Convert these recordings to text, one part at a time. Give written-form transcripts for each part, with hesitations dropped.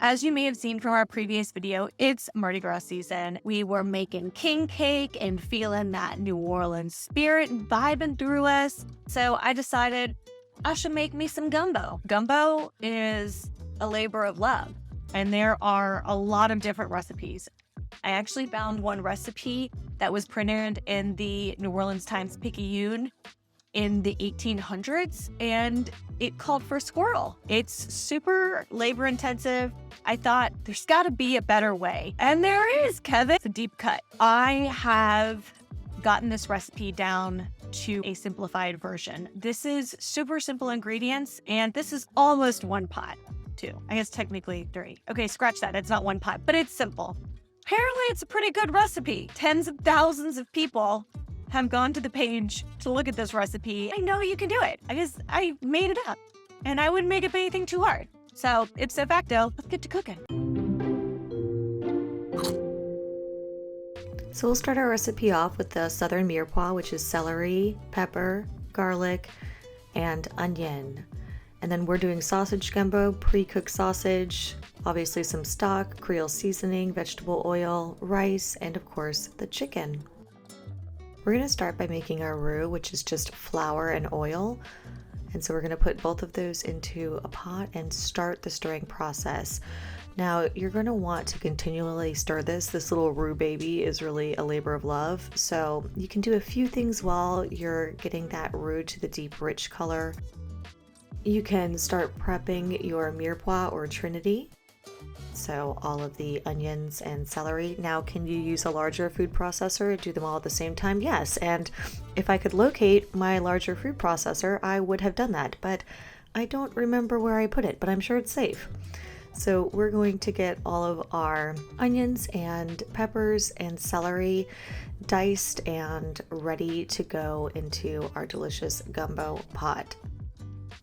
As you may have seen from our previous video, it's Mardi Gras season. We were making king cake and feeling that New Orleans spirit vibing through us. So I decided I should make me some gumbo. Gumbo is a labor of love, and there are a lot of different recipes. I actually found one recipe that was printed in the New Orleans Times-Picayune in the 1800s, and it called for squirrel. It's super labor intensive. I thought there's got to be a better way. And there is, Kevin. It's a deep cut. I have gotten this recipe down to a simplified version. This is super simple ingredients, and this is almost one pot, too. I guess technically 3. Okay, scratch that. It's not one pot, but it's simple. Apparently, it's a pretty good recipe. Tens of thousands of people have gone to the page to look at this recipe. I know you can do it. I made it up, and I wouldn't make up anything too hard. So, ipso facto, let's get to cooking. So we'll start our recipe off with the southern mirepoix, which is celery, pepper, garlic, and onion. And then we're doing sausage gumbo, pre-cooked sausage, obviously some stock, Creole seasoning, vegetable oil, rice, and of course the chicken. We're going to start by making our roux, which is just flour and oil. And so we're going to put both of those into a pot and start the stirring process. Now, you're going to want to continually stir this. This little roux baby is really a labor of love. So you can do a few things while you're getting that roux to the deep, rich color. You can start prepping your mirepoix or trinity. So all of the onions and celery. Now, can you use a larger food processor and do them all at the same time? Yes, and if I could locate my larger food processor, I would have done that, but I don't remember where I put it, but I'm sure it's safe. So we're going to get all of our onions and peppers and celery diced and ready to go into our delicious gumbo pot.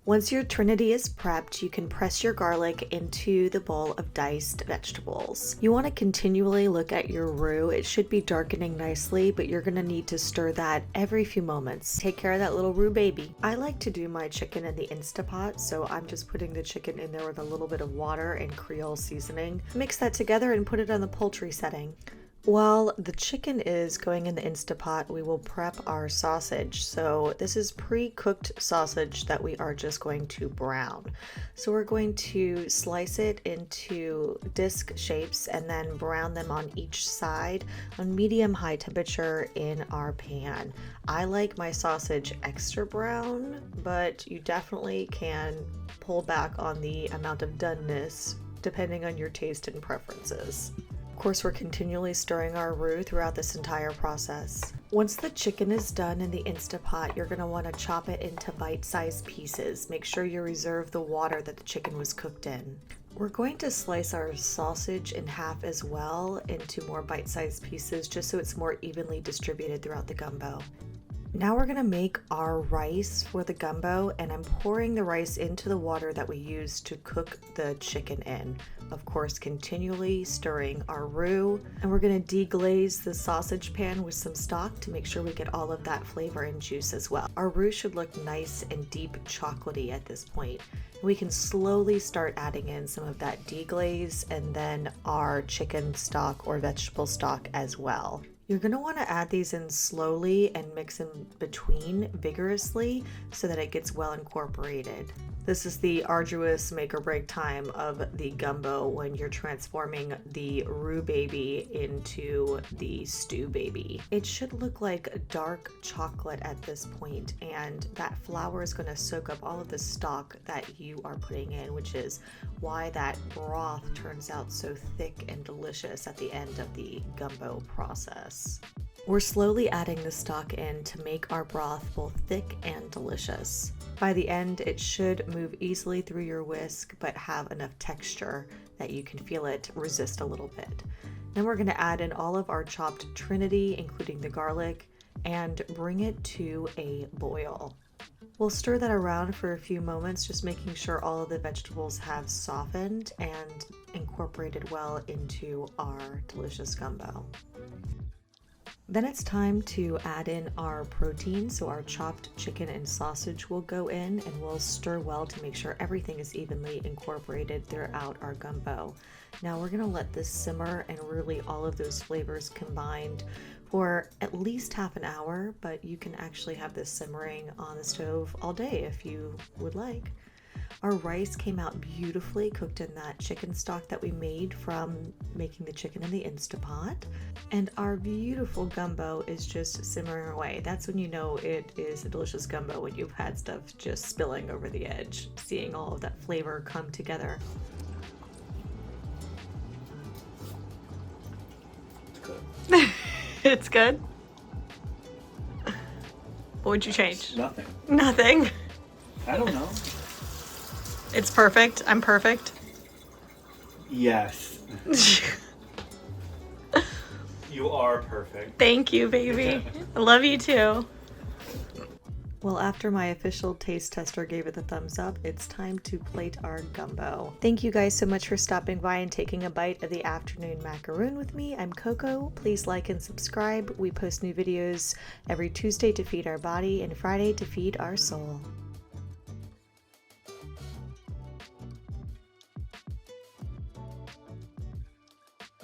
Once your trinity is prepped, you can press your garlic into the bowl of diced vegetables. You want to continually look at your roux. It should be darkening nicely, but you're going to need to stir that every few moments. Take care of that little roux baby. I like to do my chicken in the Instapot, so I'm just putting the chicken in there with a little bit of water and Creole seasoning. Mix that together and put it on the poultry setting. While the chicken is going in the Instapot, we will prep our sausage. So this is pre-cooked sausage that we are just going to brown. So we're going to slice it into disc shapes and then brown them on each side on medium-high temperature in our pan. I like my sausage extra brown, but you definitely can pull back on the amount of doneness depending on your taste and preferences. Of course, we're continually stirring our roux throughout this entire process. Once the chicken is done in the Instapot, you're going to want to chop it into bite-sized pieces. Make sure you reserve the water that the chicken was cooked in. We're going to slice our sausage in half as well into more bite-sized pieces just so it's more evenly distributed throughout the gumbo. Now we're going to make our rice for the gumbo, and I'm pouring the rice into the water that we used to cook the chicken in. Of course, continually stirring our roux, and we're going to deglaze the sausage pan with some stock to make sure we get all of that flavor and juice as well. Our roux should look nice and deep chocolatey at this point. We can slowly start adding in some of that deglaze and then our chicken stock or vegetable stock as well. You're going to want to add these in slowly and mix in between vigorously so that it gets well incorporated. This is the arduous make or break time of the gumbo when you're transforming the roux baby into the stew baby. It should look like dark chocolate at this point, and that flour is going to soak up all of the stock that you are putting in, which is why that broth turns out so thick and delicious at the end of the gumbo process. We're slowly adding the stock in to make our broth both thick and delicious. By the end, it should move easily through your whisk, but have enough texture that you can feel it resist a little bit. Then we're going to add in all of our chopped trinity, including the garlic, and bring it to a boil. We'll stir that around for a few moments, just making sure all of the vegetables have softened and incorporated well into our delicious gumbo. Then it's time to add in our protein. So our chopped chicken and sausage will go in, and we'll stir well to make sure everything is evenly incorporated throughout our gumbo. Now we're gonna let this simmer and really all of those flavors combined for at least half an hour, but you can actually have this simmering on the stove all day if you would like. Our rice came out beautifully cooked in that chicken stock that we made from making the chicken in the Instapot. And our beautiful gumbo is just simmering away. That's when you know it is a delicious gumbo, when you've had stuff just spilling over the edge, seeing all of that flavor come together. It's good. It's good? What would you change? Nothing. Nothing. I don't know. It's perfect. I'm perfect. Yes. You are perfect. Thank you, baby. I love you too. Well, after my official taste tester gave it the thumbs up, it's time to plate our gumbo. Thank you guys so much for stopping by and taking a bite of the afternoon macaroon with me. I'm Coco. Please like and subscribe. We post new videos every Tuesday to feed our body and Friday to feed our soul.